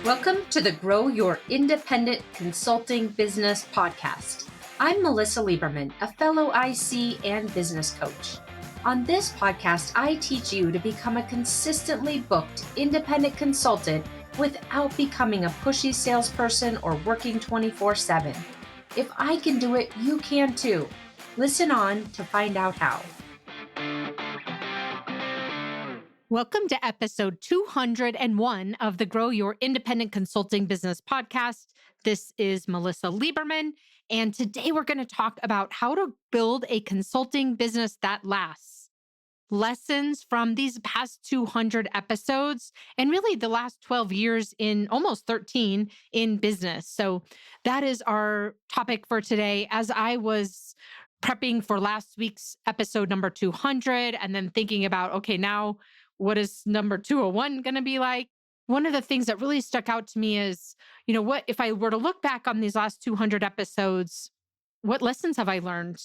Welcome to the Grow Your Independent Consulting Business podcast. I'm Melissa Lieberman, a fellow IC and business coach. On this podcast, I teach you to become a consistently booked independent consultant without becoming a pushy salesperson or working 24/7. If I can do it, you can too. Listen on to find out how. Welcome to episode 201 of the Grow Your Independent Consulting Business podcast. This is Melissa Lieberman, and today we're going to talk about how to build a consulting business that lasts. Lessons from these past 200 episodes, and really the last 12 years in almost 13 in business. So that is our topic for today. As I was prepping for last week's episode number 200 and then thinking about, okay, now what is number 201 going to be like? One of the things that really stuck out to me is, what if I were to look back on these last 200 episodes, what lessons have I learned?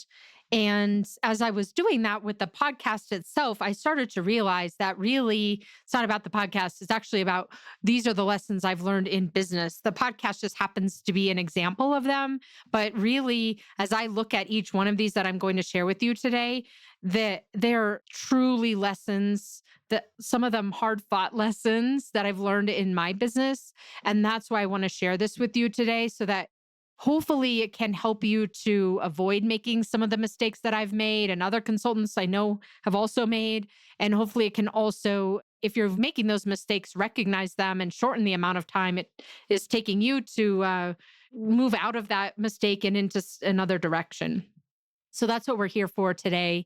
And as I was doing that with the podcast itself, I started to realize that really it's not about the podcast. It's actually about these are the lessons I've learned in business. The podcast just happens to be an example of them. But really, as I look at each one of these that I'm going to share with you today, that they're truly lessons, that some of them hard fought lessons that I've learned in my business. And that's why I want to share this with you today so that hopefully it can help you to avoid making some of the mistakes that I've made and other consultants I know have also made. And hopefully it can also, if you're making those mistakes, recognize them and shorten the amount of time it is taking you to move out of that mistake and into another direction. So that's what we're here for today.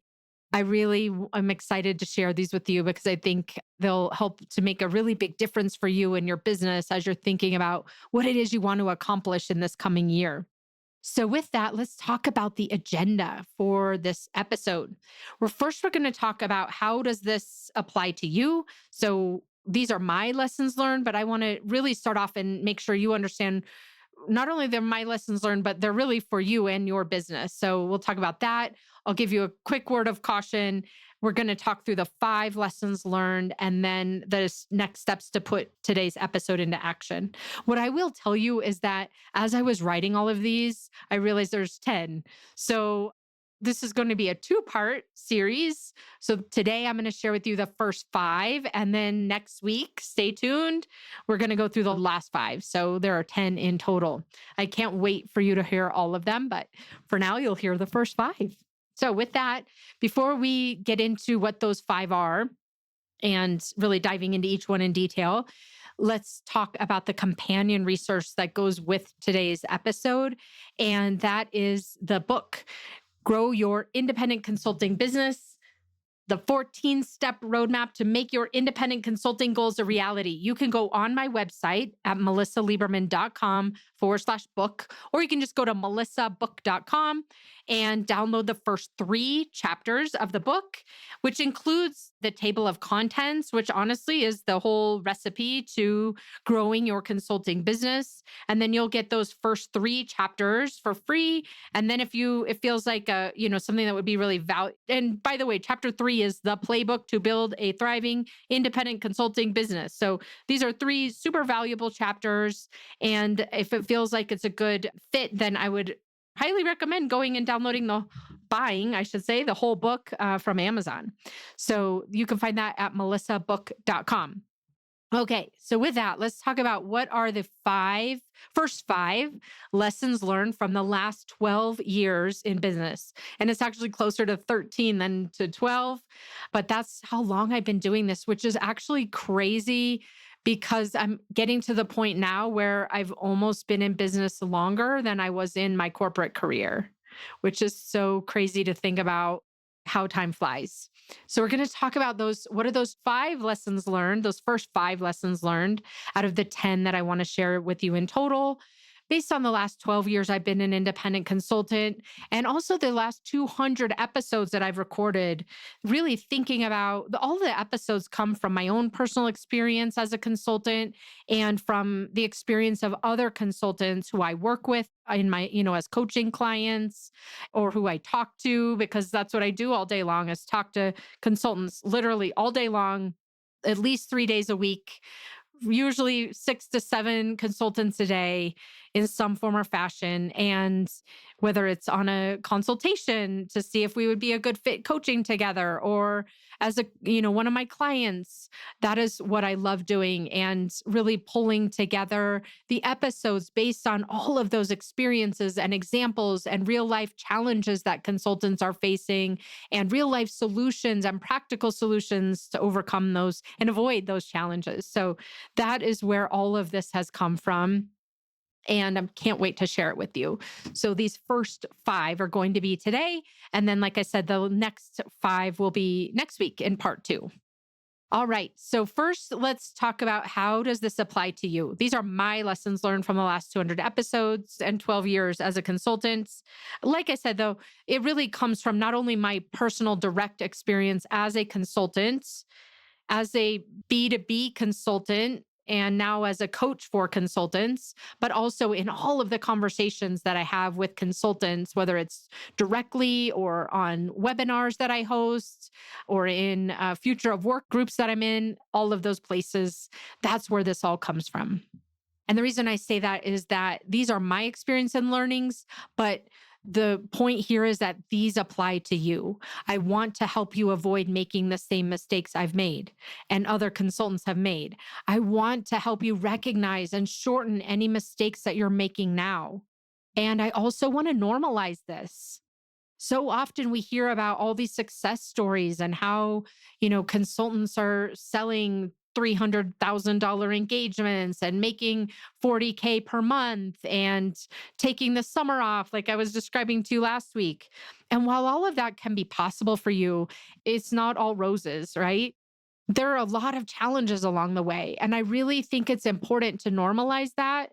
I really am excited to share these with you because I think they'll help to make a really big difference for you and your business as you're thinking about what it is you want to accomplish in this coming year. So with that, let's talk about the agenda for this episode. We're going to talk about how does this apply to you? So these are my lessons learned, but I want to really start off and make sure you understand not only they're my lessons learned, but they're really for you and your business. So we'll talk about that. I'll give you a quick word of caution. We're going to talk through the 5 lessons learned and then the next steps to put today's episode into action. What I will tell you is that as I was writing all of these, I realized there's 10. So this is going to be a 2-part series. So today I'm going to share with you the first 5. And then next week, stay tuned. We're going to go through the last 5. So there are 10 in total. I can't wait for you to hear all of them. But for now, you'll hear the first 5. So with that, before we get into what those 5 are and really diving into each one in detail, let's talk about the companion resource that goes with today's episode. And that is the book, Grow Your Independent Consulting Business, the 14-step roadmap to make your independent consulting goals a reality. You can go on my website at melissalieberman.com/book, or you can just go to melissabook.com and download the first 3 chapters of the book, which includes the table of contents, which honestly is the whole recipe to growing your consulting business. And then you'll get those first 3 chapters for free. And then if it feels like something that would be really valuable. And by the way, chapter 3 is the playbook to build a thriving independent consulting business. So these are 3 super valuable chapters. And if it feels like it's a good fit, then I would highly recommend going and buying the whole book from Amazon. So you can find that at melissabook.com. Okay, so with that, let's talk about what are the first 5 lessons learned from the last 12 years in business. And it's actually closer to 13 than to 12, but that's how long I've been doing this, which is actually crazy because I'm getting to the point now where I've almost been in business longer than I was in my corporate career, which is so crazy to think about how time flies. So we're going to talk about those. What are those 5 lessons learned, those first 5 lessons learned out of the 10 that I want to share with you in total? Based on the last 12 years, I've been an independent consultant, and also the last 200 episodes that I've recorded, really thinking about all the episodes come from my own personal experience as a consultant and from the experience of other consultants who I work with in my, as coaching clients or who I talk to, because that's what I do all day long is talk to consultants literally all day long, at least 3 days a week, usually 6 to 7 consultants a day in some form or fashion. And whether it's on a consultation to see if we would be a good fit coaching together, or as one of my clients, that is what I love doing, and really pulling together the episodes based on all of those experiences and examples and real life challenges that consultants are facing, and real life solutions and practical solutions to overcome those and avoid those challenges. So that is where all of this has come from. And I can't wait to share it with you. So these first 5 are going to be today. And then, like I said, the next 5 will be next week in part 2. All right. So first, let's talk about how does this apply to you? These are my lessons learned from the last 200 episodes and 12 years as a consultant. Like I said, though, it really comes from not only my personal direct experience as a consultant, as a B2B consultant, and now as a coach for consultants, but also in all of the conversations that I have with consultants, whether it's directly or on webinars that I host or in future of work groups that I'm in, all of those places. That's where this all comes from. And the reason I say that is that these are my experience and learnings, but the point here is that these apply to you. I want to help you avoid making the same mistakes I've made and other consultants have made. I want to help you recognize and shorten any mistakes that you're making now. And I also want to normalize this. So often we hear about all these success stories and how, consultants are selling $300,000 engagements and making 40K per month and taking the summer off, like I was describing to you last week. And while all of that can be possible for you, it's not all roses, right? There are a lot of challenges along the way. And I really think it's important to normalize that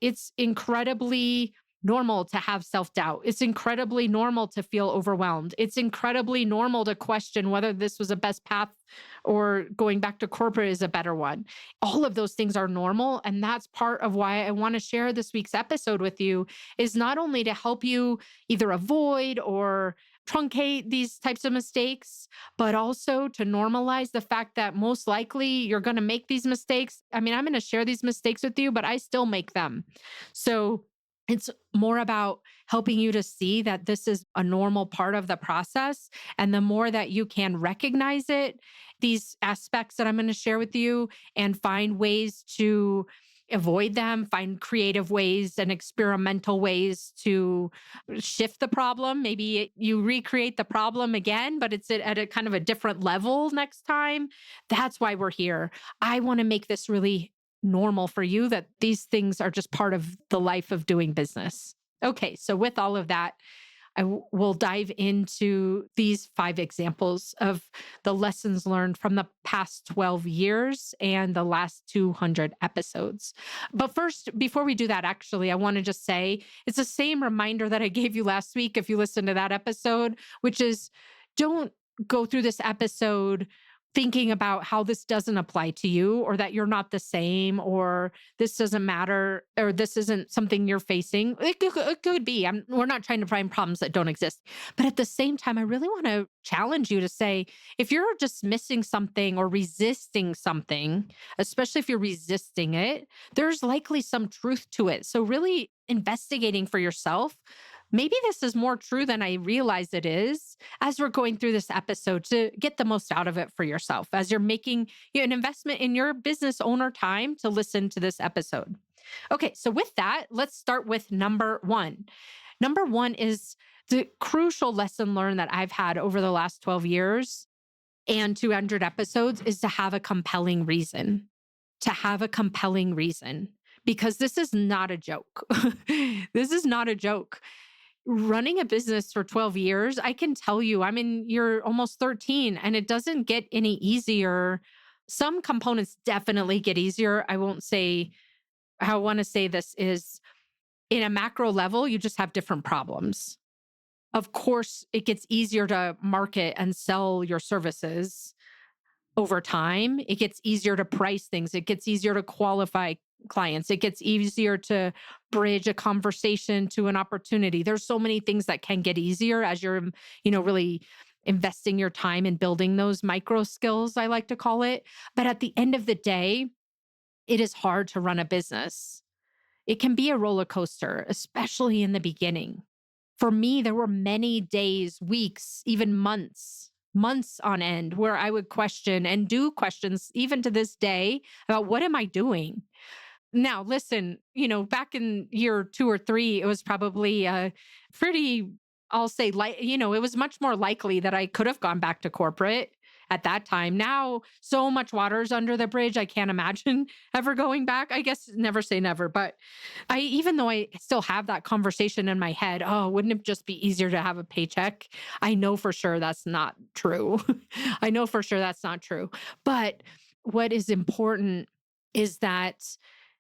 it's incredibly normal to have self-doubt. It's incredibly normal to feel overwhelmed. It's incredibly normal to question whether this was a best path or going back to corporate is a better one. All of those things are normal. And that's part of why I want to share this week's episode with you, is not only to help you either avoid or truncate these types of mistakes, but also to normalize the fact that most likely you're going to make these mistakes. I mean, I'm going to share these mistakes with you, but I still make them. So it's more about helping you to see that this is a normal part of the process. And the more that you can recognize it, these aspects that I'm going to share with you, and find ways to avoid them, find creative ways and experimental ways to shift the problem. Maybe you recreate the problem again, but it's at a kind of a different level next time. That's why we're here. I want to make this really normal for you, that these things are just part of the life of doing business. Okay, so with all of that, will dive into these 5 examples of the lessons learned from the past 12 years and the last 200 episodes. But first, before we do that, actually, I want to just say it's the same reminder that I gave you last week if you listened to that episode, which is don't go through this episode thinking about how this doesn't apply to you, or that you're not the same, or this doesn't matter, or this isn't something you're facing. It could be. We're not trying to find problems that don't exist. But at the same time, I really want to challenge you to say, if you're dismissing something or resisting something, especially if you're resisting it, there's likely some truth to it. So really investigating for yourself, maybe this is more true than I realize it is, as we're going through this episode, to get the most out of it for yourself as you're making an investment in your business owner time to listen to this episode. Okay, so with that, let's start with number 1. Number 1 is the crucial lesson learned that I've had over the last 12 years and 200 episodes is to have a compelling reason. To have a compelling reason. Because this is not a joke. This is not a joke. Running a business for 12 years, I can tell you, I'm in year almost 13, and it doesn't get any easier. Some components definitely get easier. I won't say, how I want to say this is, in a macro level, you just have different problems. Of course, it gets easier to market and sell your services over time. It gets easier to price things. It gets easier to qualify clients. It gets easier to bridge a conversation to an opportunity. There's so many things that can get easier as you're, really investing your time in building those micro skills, I like to call it. But at the end of the day, It is hard to run a business. It can be a roller coaster, especially in the beginning. For me, there were many days, weeks, even months on end where I would question and do questions even to this day about what am I doing? Now, listen, back in year 2 or 3, it was probably pretty, I'll say, it was much more likely that I could have gone back to corporate at that time. Now, so much water's under the bridge. I can't imagine ever going back. I guess never say never, but even though I still have that conversation in my head, oh, wouldn't it just be easier to have a paycheck? I know for sure that's not true. I know for sure that's not true. But what is important is that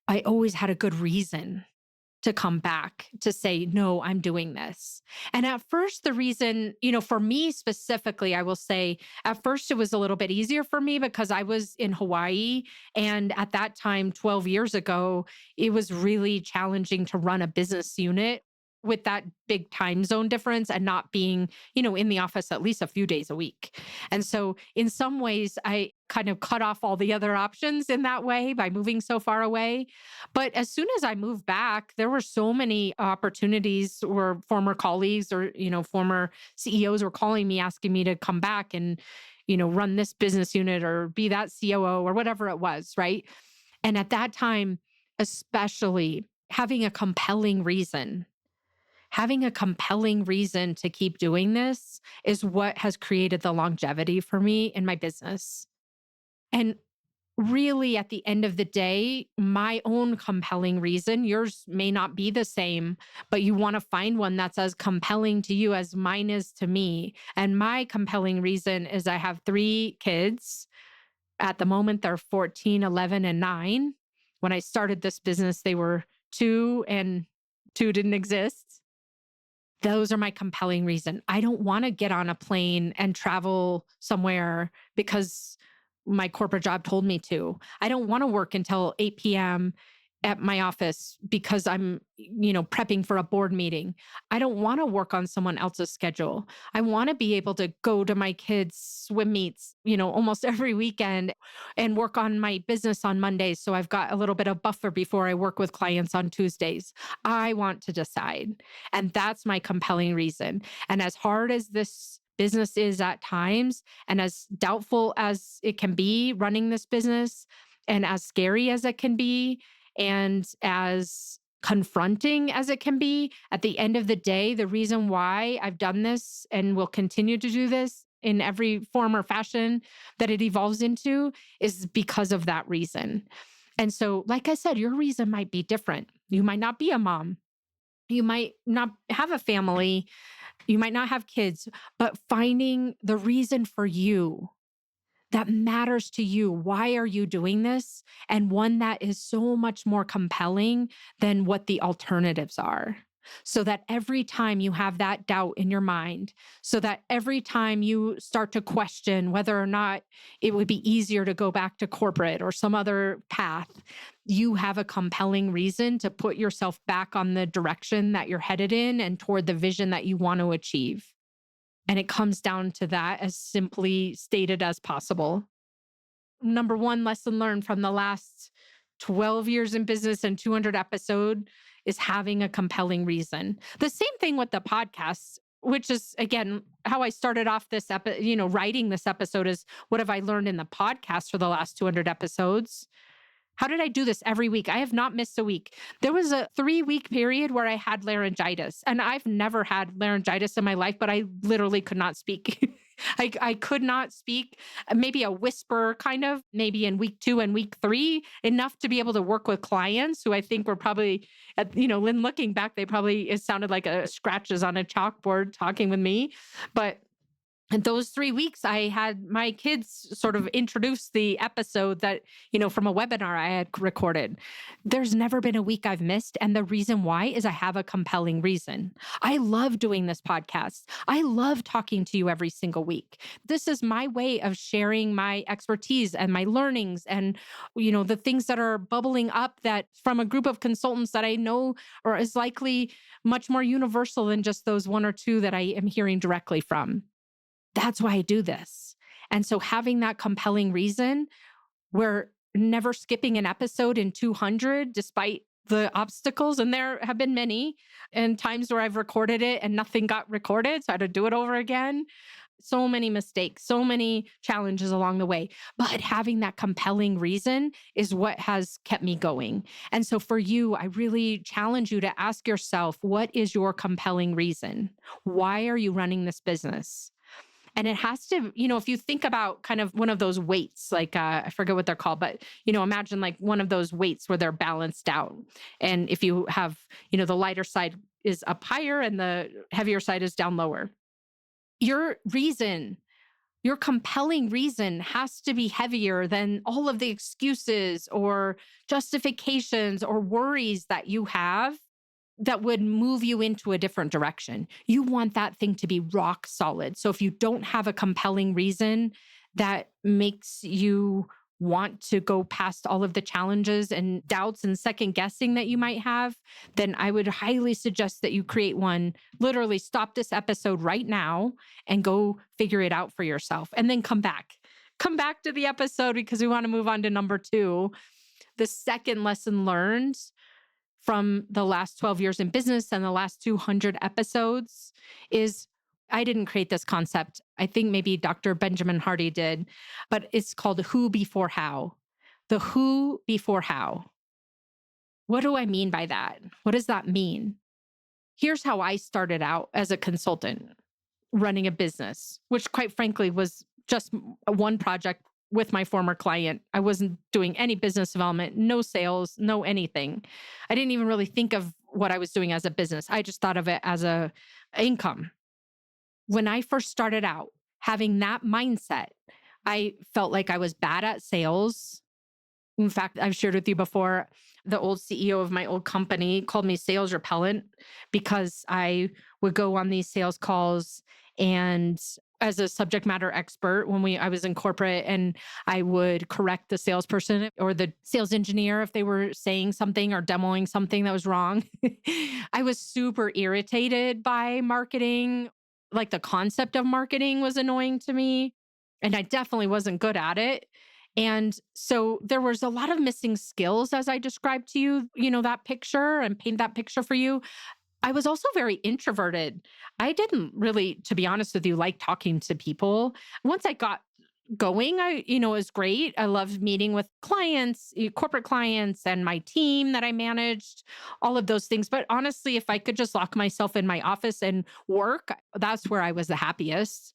I always had a good reason to come back to say, no, I'm doing this. And at first, the reason, for me specifically, I will say at first it was a little bit easier for me because I was in Hawaii. And at that time, 12 years ago, it was really challenging to run a business unit with that big time zone difference and not being, in the office at least a few days a week. And so in some ways, I kind of cut off all the other options in that way by moving so far away. But as soon as I moved back, there were so many opportunities where former colleagues or, former CEOs were calling me, asking me to come back and, run this business unit or be that COO or whatever it was. Right. And at that time, especially having a compelling reason to keep doing this is what has created the longevity for me in my business. And really, at the end of the day, my own compelling reason, yours may not be the same, but you want to find one that's as compelling to you as mine is to me. And my compelling reason is I have 3 kids. At the moment, they're 14, 11, and 9. When I started this business, they were 2 and 2 didn't exist. Those are my compelling reason. I don't want to get on a plane and travel somewhere because my corporate job told me to. I don't want to work until 8 p.m. at my office because I'm, prepping for a board meeting. I don't want to work on someone else's schedule. I want to be able to go to my kids' swim meets, almost every weekend and work on my business on Mondays. So I've got a little bit of buffer before I work with clients on Tuesdays. I want to decide. And that's my compelling reason. And as hard as this business is at times, and as doubtful as it can be running this business, and as scary as it can be, and as confronting as it can be, at the end of the day, the reason why I've done this and will continue to do this in every form or fashion that it evolves into is because of that reason. And so, like I said, your reason might be different. You might not be a mom. You might not have a family. You might not have kids, but finding the reason for you that matters to you. Why are you doing this? And one that is so much more compelling than what the alternatives are. So that every time you have that doubt in your mind, so that every time you start to question whether or not it would be easier to go back to corporate or some other path, you have a compelling reason to put yourself back on the direction that you're headed in and toward the vision that you want to achieve. And it comes down to that as simply stated as possible. Number one lesson learned from the last 12 years in business and 200 episode is having a compelling reason. The same thing with the podcast, which is again how I started off this writing this episode is what have I learned in the podcast for the last 200 episodes? How did I do this every week? I have not missed a week. There was a 3-week period where I had laryngitis, and I've never had laryngitis in my life, but I literally could not speak. I could not speak, maybe a whisper kind of, maybe in week 2 and week 3, enough to be able to work with clients who I think were probably, when looking back, it sounded like a scratches on a chalkboard talking with me. But and those 3 weeks, I had my kids sort of introduce the episode that, from a webinar I had recorded. There's never been a week I've missed. And the reason why is I have a compelling reason. I love doing this podcast. I love talking to you every single week. This is my way of sharing my expertise and my learnings and, the things that are bubbling up that from a group of consultants that I know are is likely much more universal than just those 1 or 2 that I am hearing directly from. That's why I do this. And so having that compelling reason where never skipping an episode in 200 despite the obstacles. And there have been many, and times where I've recorded it and nothing got recorded. So I had to do it over again. So many mistakes, so many challenges along the way. But having that compelling reason is what has kept me going. And so for you, I really challenge you to ask yourself, what is your compelling reason? Why are you running this business? And it has to, if you think about kind of one of those weights, like I forget what they're called, but, imagine like one of those weights where they're balanced out. And if you have, the lighter side is up higher and the heavier side is down lower. Your reason, your compelling reason has to be heavier than all of the excuses or justifications or worries that you have that would move you into a different direction. You want that thing to be rock solid. So if you don't have a compelling reason that makes you want to go past all of the challenges and doubts and second guessing that you might have, then I would highly suggest that you create one. Literally stop this episode right now and go figure it out for yourself, and then come back. Come back to the episode because we want to move on to number 2. The second lesson learned from the last 12 years in business and the last 200 episodes is, I didn't create this concept. I think maybe Dr. Benjamin Hardy did, but it's called who before how. The who before how. What do I mean by that? What does that mean? Here's how I started out as a consultant running a business, which quite frankly was just one project with my former client. I wasn't doing any business development, no sales, no anything. I didn't even really think of what I was doing as a business. I just thought of it as a income. When I first started out having that mindset, I felt like I was bad at sales. In fact, I've shared with you before, the old CEO of my old company called me sales repellent because I would go on these sales calls and as a subject matter expert I was in corporate, and I would correct the salesperson or the sales engineer if they were saying something or demoing something that was wrong. I was super irritated by marketing. Like the concept of marketing was annoying to me, and I definitely wasn't good at it. And so there was a lot of missing skills as I described to you, that picture and paint that picture for you. I was also very introverted. I didn't really, to be honest with you, like talking to people. Once I got going, it was great. I loved meeting with clients, corporate clients, and my team that I managed, all of those things. But honestly, if I could just lock myself in my office and work, that's where I was the happiest.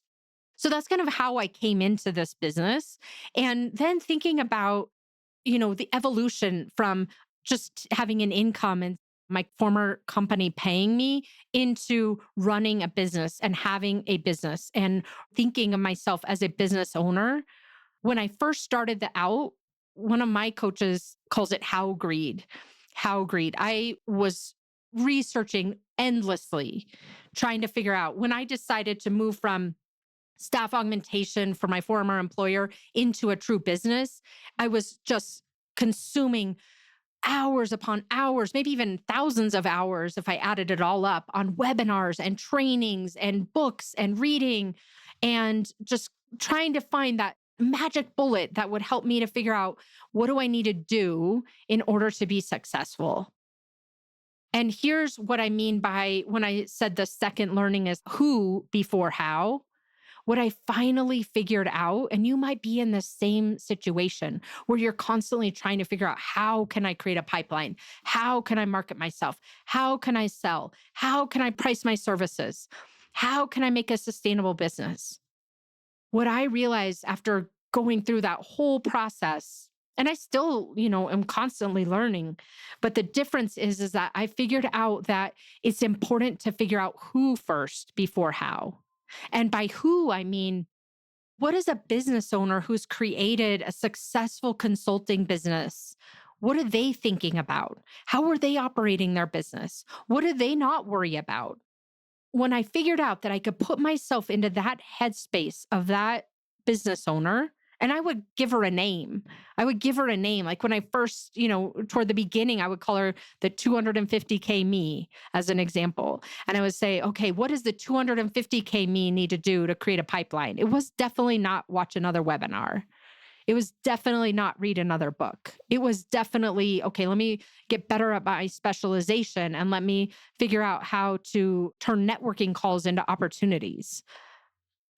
So that's kind of how I came into this business. And then thinking about, the evolution from just having an income and my former company paying me into running a business and having a business and thinking of myself as a business owner. When I first started out, one of my coaches calls it how greed. How greed. I was researching endlessly, trying to figure out when I decided to move from staff augmentation for my former employer into a true business, I was just consuming hours upon hours, maybe even thousands of hours if I added it all up on webinars and trainings and books and reading and just trying to find that magic bullet that would help me to figure out what do I need to do in order to be successful. And here's what I mean by when I said the second learning is who before how. What I finally figured out, and you might be in the same situation where you're constantly trying to figure out how can I create a pipeline? How can I market myself? How can I sell? How can I price my services? How can I make a sustainable business? What I realized after going through that whole process, and I still, am constantly learning, but the difference is that I figured out that it's important to figure out who first before how. And by who, I mean, what is a business owner who's created a successful consulting business? What are they thinking about? How are they operating their business? What do they not worry about? When I figured out that I could put myself into that headspace of that business owner, and I would give her a name. I would give her a name. Like when I first, toward the beginning, I would call her the 250K me as an example. And I would say, okay, what does the 250K me need to do to create a pipeline? It was definitely not watch another webinar. It was definitely not read another book. It was definitely, okay, let me get better at my specialization and let me figure out how to turn networking calls into opportunities.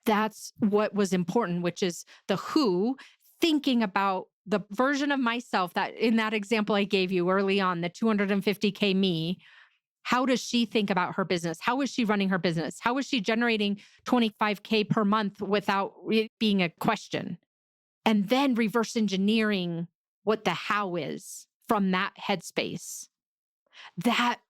That's what was important, which is the who, thinking about the version of myself that in that example I gave you early on, the 250K me. How does she think about her business? How is she running her business? How is she generating 25K per month without it being a question? And then reverse engineering what the how is from that headspace. That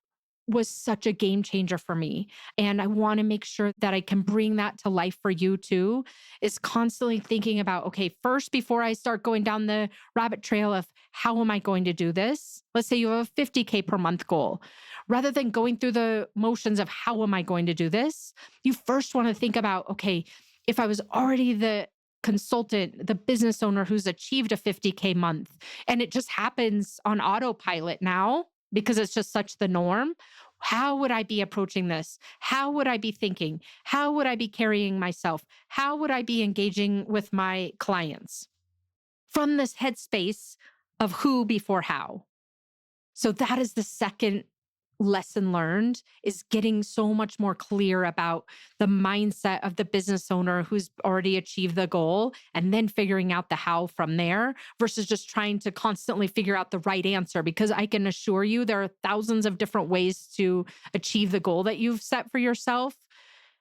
was such a game changer for me. And I want to make sure that I can bring that to life for you too, is constantly thinking about, okay, first, before I start going down the rabbit trail of how am I going to do this? Let's say you have a 50K per month goal. Rather than going through the motions of how am I going to do this, you first want to think about, okay, if I was already the consultant, the business owner who's achieved a 50K month, and it just happens on autopilot now because it's just such the norm. How would I be approaching this? How would I be thinking? How would I be carrying myself? How would I be engaging with my clients? From this headspace of who before how. So that is the second lesson learned, is getting so much more clear about the mindset of the business owner who's already achieved the goal, and then figuring out the how from there versus just trying to constantly figure out the right answer. Because I can assure you there are thousands of different ways to achieve the goal that you've set for yourself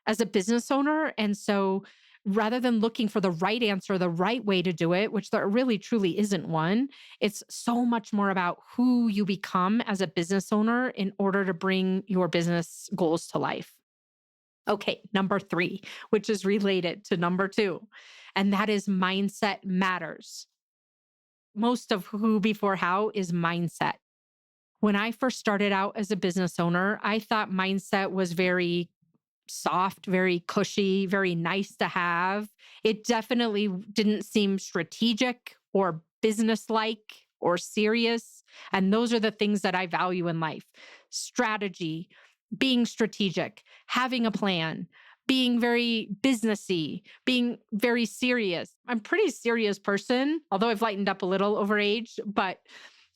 as a business owner. And so rather than looking for the right answer, the right way to do it, which there really truly isn't one, it's so much more about who you become as a business owner in order to bring your business goals to life. Okay, number 3, which is related to number 2, and that is mindset matters. Most of who before how is mindset. When I first started out as a business owner, I thought mindset was very soft, very cushy, very nice to have. It definitely didn't seem strategic or business-like or serious. And those are the things that I value in life: strategy, being strategic, having a plan, being very businessy, being very serious. I'm a pretty serious person, although I've lightened up a little over age, but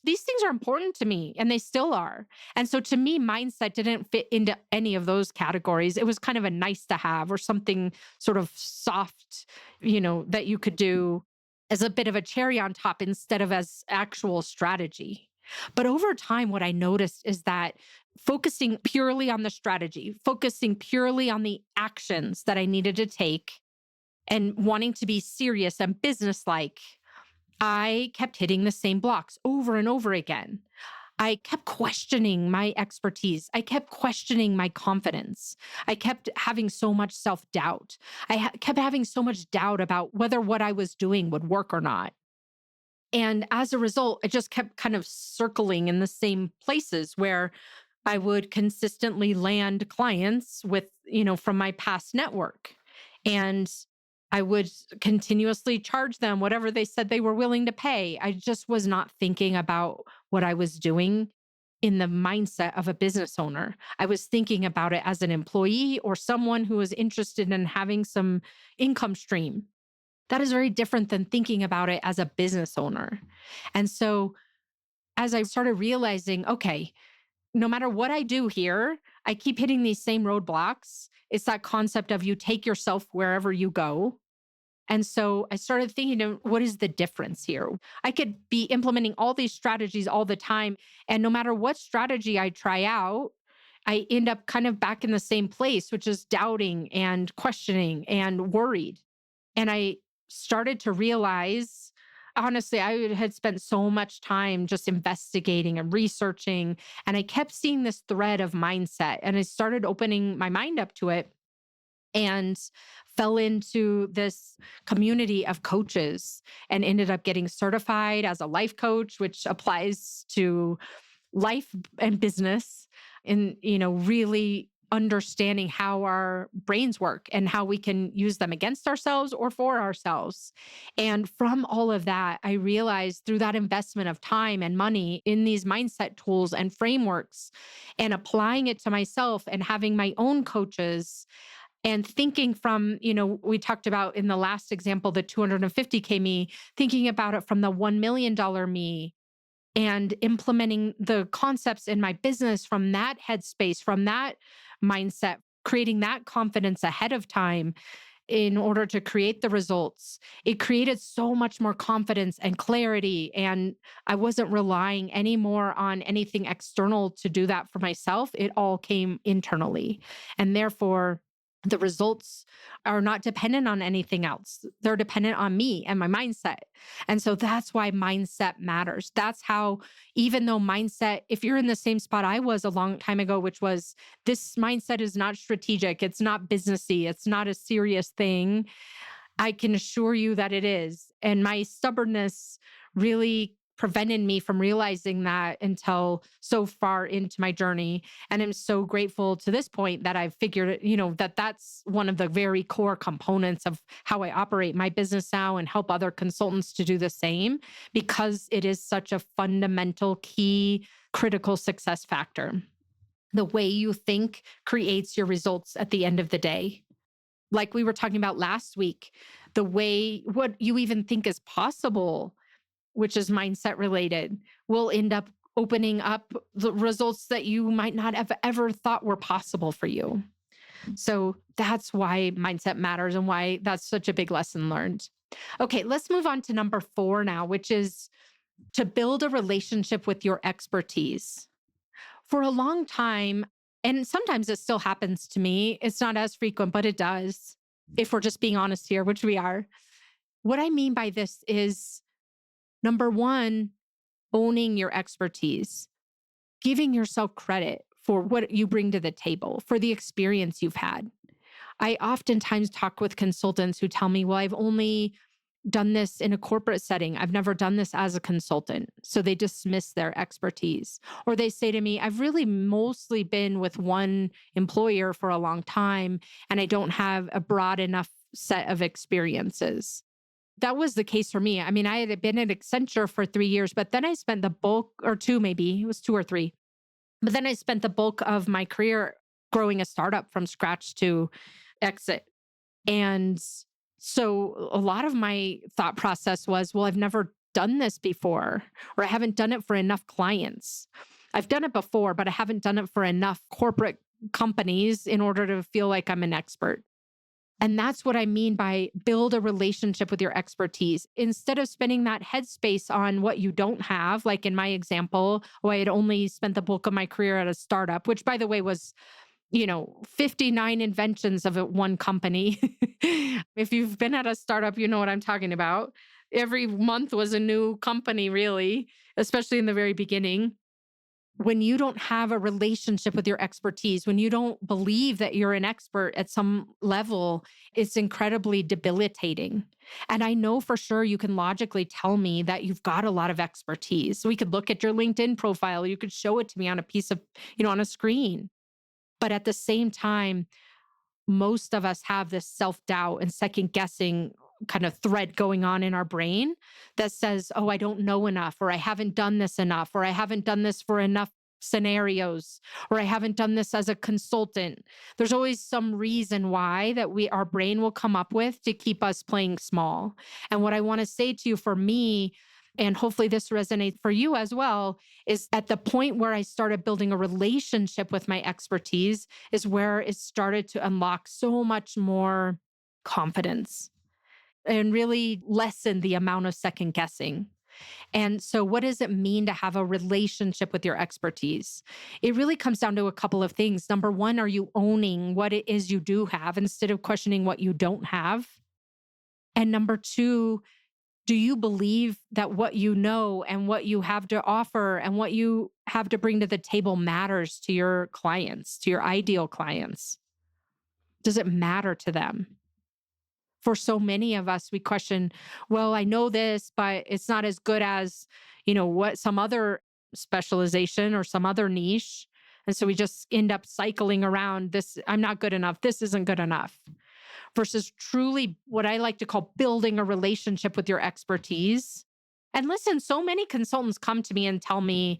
these things are important to me and they still are. And so to me, mindset didn't fit into any of those categories. It was kind of a nice to have or something sort of soft, that you could do as a bit of a cherry on top instead of as actual strategy. But over time, what I noticed is that focusing purely on the strategy, focusing purely on the actions that I needed to take, and wanting to be serious and businesslike, I kept hitting the same blocks over and over again. I kept questioning my expertise. I kept questioning my confidence. I kept having so much self doubt. Kept having so much doubt about whether what I was doing would work or not. And as a result, it just kept kind of circling in the same places where I would consistently land clients with, from my past network. And I would continuously charge them whatever they said they were willing to pay. I just was not thinking about what I was doing in the mindset of a business owner. I was thinking about it as an employee or someone who was interested in having some income stream. That is very different than thinking about it as a business owner. And so as I started realizing, okay, no matter what I do here, I keep hitting these same roadblocks. It's that concept of you take yourself wherever you go. And so I started thinking, what is the difference here? I could be implementing all these strategies all the time. And no matter what strategy I try out, I end up kind of back in the same place, which is doubting and questioning and worried. And I started to realize, honestly, I had spent so much time just investigating and researching, and I kept seeing this thread of mindset. And I started opening my mind up to it and fell into this community of coaches and ended up getting certified as a life coach, which applies to life and business, and really understanding how our brains work and how we can use them against ourselves or for ourselves. And from all of that, I realized through that investment of time and money in these mindset tools and frameworks and applying it to myself and having my own coaches And thinking from, we talked about in the last example, the 250K me, thinking about it from the $1 million me and implementing the concepts in my business from that headspace, from that mindset, creating that confidence ahead of time in order to create the results. It created so much more confidence and clarity. And I wasn't relying anymore on anything external to do that for myself. It all came internally. And therefore, the results are not dependent on anything else. They're dependent on me and my mindset. And so that's why mindset matters. That's how, even though mindset, if you're in the same spot I was a long time ago, which was this mindset is not strategic, it's not businessy, it's not a serious thing, I can assure you that it is. And my stubbornness really prevented me from realizing that until so far into my journey. And I'm so grateful to this point that I've figured, that that's one of the very core components of how I operate my business now and help other consultants to do the same, because it is such a fundamental, key, critical success factor. The way you think creates your results at the end of the day. Like we were talking about last week, the way what you even think is possible, which is mindset related, will end up opening up the results that you might not have ever thought were possible for you. So that's why mindset matters and why that's such a big lesson learned. Okay, let's move on to number 4 now, which is to build a relationship with your expertise. For a long time, and sometimes it still happens to me, it's not as frequent, but it does, if we're just being honest here, which we are. What I mean by this is, number 1, owning your expertise, giving yourself credit for what you bring to the table, for the experience you've had. I oftentimes talk with consultants who tell me, well, I've only done this in a corporate setting. I've never done this as a consultant. So they dismiss their expertise. Or they say to me, I've really mostly been with one employer for a long time, and I don't have a broad enough set of experiences. That was the case for me. I mean, I had been at Accenture for 3 years, but then I spent the bulk, or 2 maybe, it was 2 or 3. But then I spent the bulk of my career growing a startup from scratch to exit. And so a lot of my thought process was, well, I've never done this before, or I haven't done it for enough clients. I've done it before, but I haven't done it for enough corporate companies in order to feel like I'm an expert. And that's what I mean by build a relationship with your expertise. Instead of spending that headspace on what you don't have, like in my example, I had only spent the bulk of my career at a startup, which by the way was 59 inventions of one company. If you've been at a startup, you know what I'm talking about. Every month was a new company, really, especially in the very beginning. When you don't have a relationship with your expertise, when you don't believe that you're an expert at some level, it's incredibly debilitating. And I know for sure you can logically tell me that you've got a lot of expertise. We could look at your LinkedIn profile. You could show it to me on a piece of, on a screen. But at the same time, most of us have this self-doubt and second guessing kind of thread going on in our brain that says, oh, I don't know enough, or I haven't done this enough, or I haven't done this for enough scenarios, or I haven't done this as a consultant. There's always some reason why that our brain will come up with to keep us playing small. And what I want to say to you, for me, and hopefully this resonates for you as well, is at the point where I started building a relationship with my expertise is where it started to unlock so much more confidence and really lessen the amount of second guessing. And so what does it mean to have a relationship with your expertise? It really comes down to a couple of things. Number 1, are you owning what it is you do have instead of questioning what you don't have? And number 2, do you believe that what you know and what you have to offer and what you have to bring to the table matters to your clients, to your ideal clients? Does it matter to them? For so many of us, we question, well, I know this, but it's not as good as, what some other specialization or some other niche. And so we just end up cycling around this. I'm not good enough. This isn't good enough. Versus truly what I like to call building a relationship with your expertise. And listen, so many consultants come to me and tell me,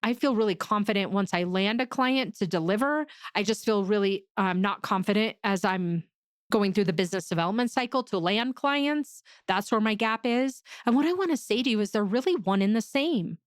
I feel really confident once I land a client to deliver. I just feel really not confident as I'm going through the business development cycle to land clients. That's where my gap is. And what I want to say to you is they're really one and the same.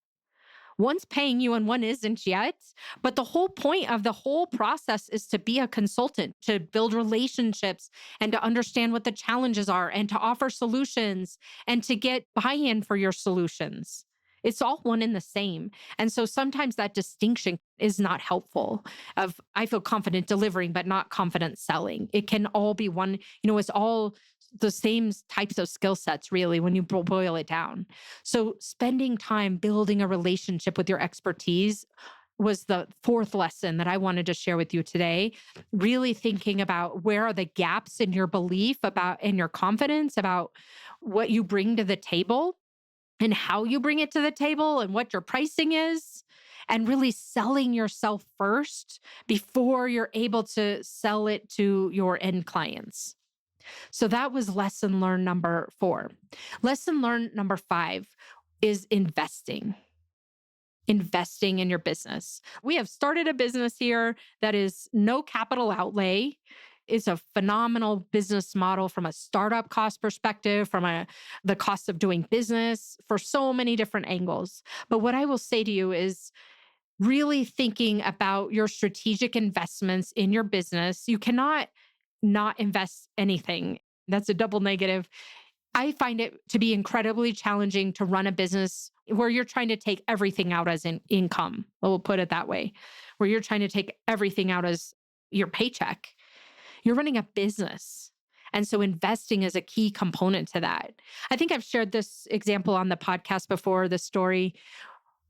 One's paying you and one isn't yet. But the whole point of the whole process is to be a consultant, to build relationships and to understand what the challenges are and to offer solutions and to get buy in for your solutions. It's all one and the same. And so sometimes that distinction is not helpful of I feel confident delivering, but not confident selling. It can all be one, it's all the same types of skill sets, really, when you boil it down. So, spending time building a relationship with your expertise was the fourth lesson that I wanted to share with you today. Really thinking about where are the gaps in your belief about and your confidence about what you bring to the table and how you bring it to the table and what your pricing is, and really selling yourself first before you're able to sell it to your end clients. So that was lesson learned number 4. Lesson learned number 5 is investing in your business. We have started a business here that is no capital outlay. It's a phenomenal business model from a startup cost perspective, from the cost of doing business for so many different angles. But what I will say to you is really thinking about your strategic investments in your business. You cannot not invest anything. That's a double negative. I find it to be incredibly challenging to run a business where you're trying to take everything out as an income. We'll put it that way, where you're trying to take everything out as your paycheck. You're running a business. And so investing is a key component to that. I think I've shared this example on the podcast before, the story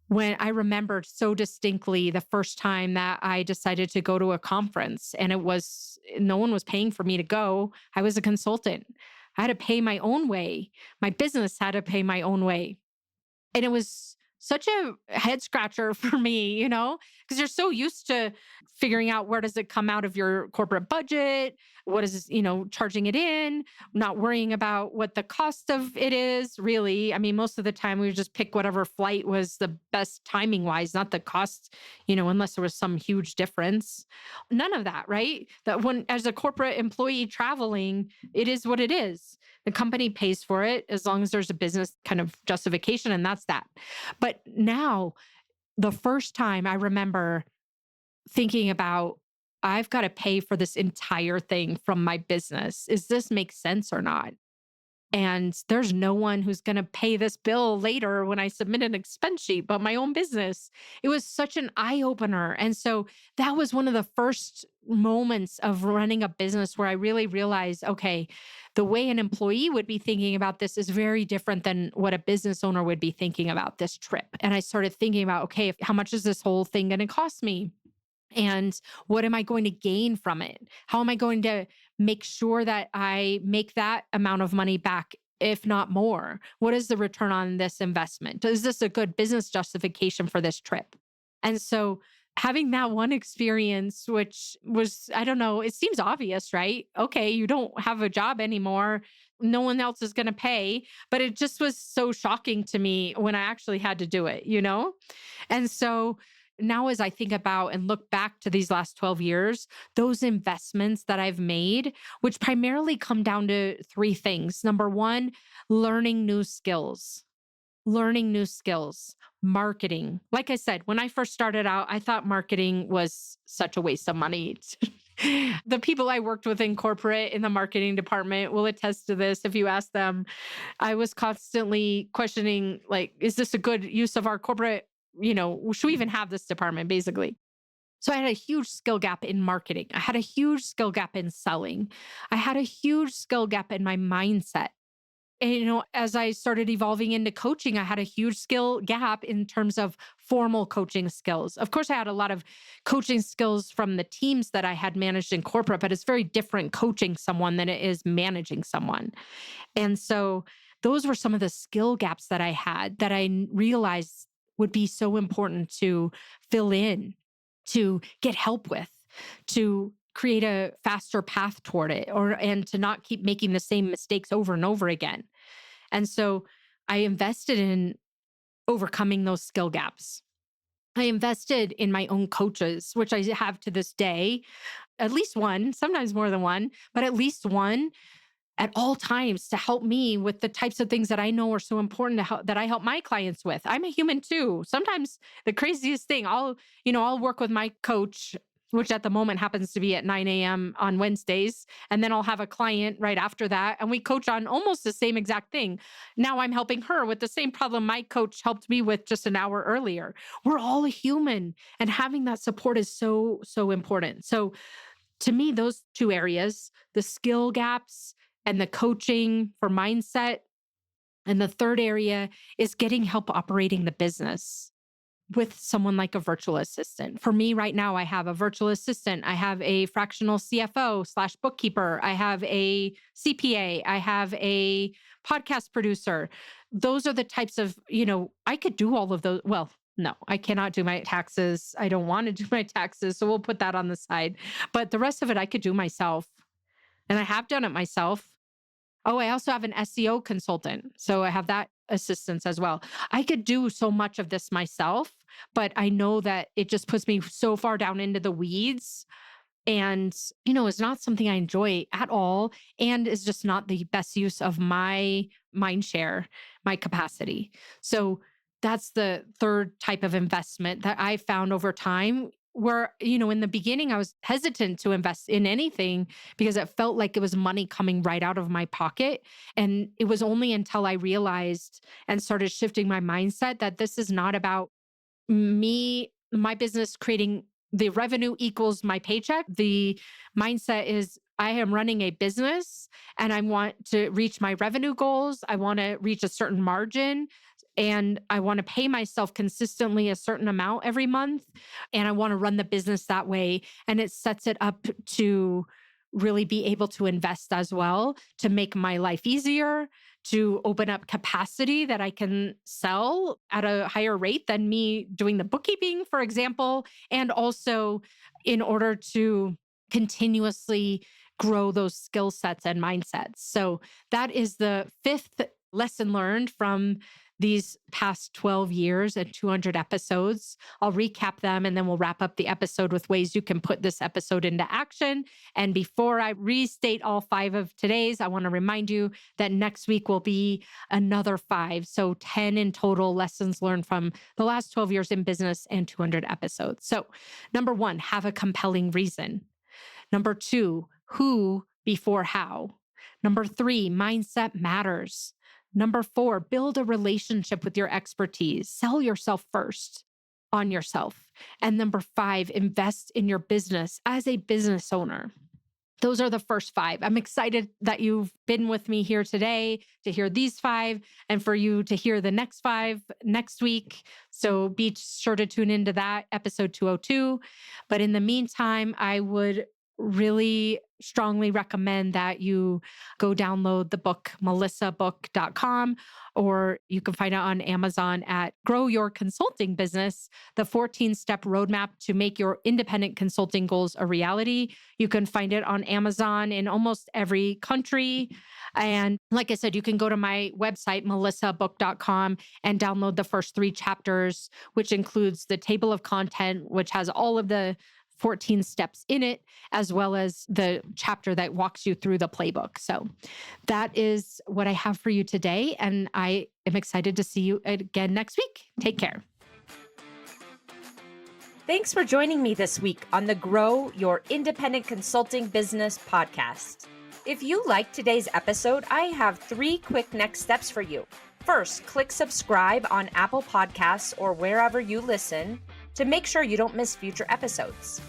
when I remembered so distinctly the first time that I decided to go to a conference, and no one was paying for me to go. I was a consultant. I had to pay my own way. My business had to pay my own way. And it was such a head scratcher for me, because you're so used to figuring out where does it come out of your corporate budget? What is, charging it in, not worrying about what the cost of it is really. I mean, most of the time we would just pick whatever flight was the best timing wise, not the cost, unless there was some huge difference. None of that, right? That when, as a corporate employee traveling, it is what it is. The company pays for it as long as there's a business kind of justification, and that's that. But now, the first time I remember thinking about, I've got to pay for this entire thing from my business. Is this make sense or not? And there's no one who's going to pay this bill later when I submit an expense sheet, but my own business. It was such an eye opener. And so that was one of the first moments of running a business where I really realized, okay, the way an employee would be thinking about this is very different than what a business owner would be thinking about this trip. And I started thinking about, okay, how much is this whole thing going to cost me? And what am I going to gain from it? How am I going to make sure that I make that amount of money back, if not more? What is the return on this investment? Is this a good business justification for this trip? And so having that one experience, which was, I don't know, it seems obvious, right? Okay, you don't have a job anymore. No one else is going to pay. But it just was so shocking to me when I actually had to do it? And so now, as I think about and look back to these last 12 years, those investments that I've made, which primarily come down to 3 things. Number 1, learning new skills, marketing. Like I said, when I first started out, I thought marketing was such a waste of money. The people I worked with in corporate in the marketing department will attest to this. If you ask them, I was constantly questioning, like, is this a good use of our corporate? Should we even have this department, basically? So I had a huge skill gap in marketing. I had a huge skill gap in selling. I had a huge skill gap in my mindset. And, as I started evolving into coaching, I had a huge skill gap in terms of formal coaching skills. Of course, I had a lot of coaching skills from the teams that I had managed in corporate, but it's very different coaching someone than it is managing someone. And so those were some of the skill gaps that I had that I realized would be so important to fill in, to get help with, to create a faster path toward it, and to not keep making the same mistakes over and over again. And so I invested in overcoming those skill gaps. I invested in my own coaches, which I have to this day, at least one, sometimes more than one, but at least one at all times to help me with the types of things that I know are so important to help, that I help my clients with. I'm a human too. Sometimes the craziest thing, I'll work with my coach, which at the moment happens to be at 9 a.m. on Wednesdays. And then I'll have a client right after that. And we coach on almost the same exact thing. Now I'm helping her with the same problem my coach helped me with just an hour earlier. We're all a human, and having that support is so, so important. So to me, those two areas, the skill gaps and the coaching for mindset. And the third area is getting help operating the business with someone like a virtual assistant. For me right now, I have a virtual assistant. I have a fractional CFO/bookkeeper. I have a CPA. I have a podcast producer. Those are the types of, I could do all of those. Well, no, I cannot do my taxes. I don't want to do my taxes. So we'll put that on the side. But the rest of it, I could do myself. And I have done it myself. Oh, I also have an SEO consultant. So I have that assistance as well. I could do so much of this myself, but I know that it just puts me so far down into the weeds and, it's not something I enjoy at all and is just not the best use of my mind share, my capacity. So that's the third type of investment that I found over time where, in the beginning, I was hesitant to invest in anything because it felt like it was money coming right out of my pocket. And it was only until I realized and started shifting my mindset that this is not about my business creating the revenue equals my paycheck. The mindset is I am running a business and I want to reach my revenue goals. I want to reach a certain margin and I want to pay myself consistently a certain amount every month. And I want to run the business that way. And it sets it up to really be able to invest as well, to make my life easier, to open up capacity that I can sell at a higher rate than me doing the bookkeeping, for example, and also in order to continuously grow those skill sets and mindsets. So that is the fifth lesson learned from these past 12 years and 200 episodes. I'll recap them and then we'll wrap up the episode with ways you can put this episode into action. And before I restate all 5 of today's, I want to remind you that next week will be another 5. So 10 in total lessons learned from the last 12 years in business and 200 episodes. So number 1, have a compelling reason. Number 2, who before how. Number 3, mindset matters. Number 4, build a relationship with your expertise. Sell yourself first on yourself. And number 5, invest in your business as a business owner. Those are the first 5. I'm excited that you've been with me here today to hear these 5 and for you to hear the next 5 next week. So be sure to tune into that, episode 202. But in the meantime, I would really strongly recommend that you go download the book, melissabook.com, or you can find it on Amazon at Grow Your Consulting Business, the 14-step roadmap to make your independent consulting goals a reality. You can find it on Amazon in almost every country. And like I said, you can go to my website, melissabook.com, and download the first 3 chapters, which includes the table of content, which has all of the 14 steps in it, as well as the chapter that walks you through the playbook. So that is what I have for you today. And I am excited to see you again next week. Take care. Thanks for joining me this week on the Grow Your Independent Consulting Business podcast. If you liked today's episode, I have 3 quick next steps for you. First, click subscribe on Apple Podcasts or wherever you listen to make sure you don't miss future episodes.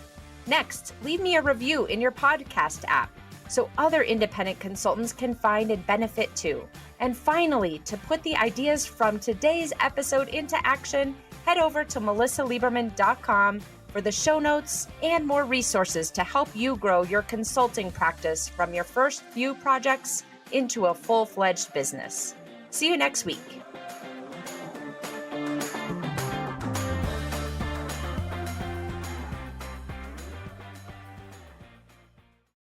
Next, leave me a review in your podcast app so other independent consultants can find and benefit too. And finally, to put the ideas from today's episode into action, head over to melissalieberman.com for the show notes and more resources to help you grow your consulting practice from your first few projects into a full-fledged business. See you next week.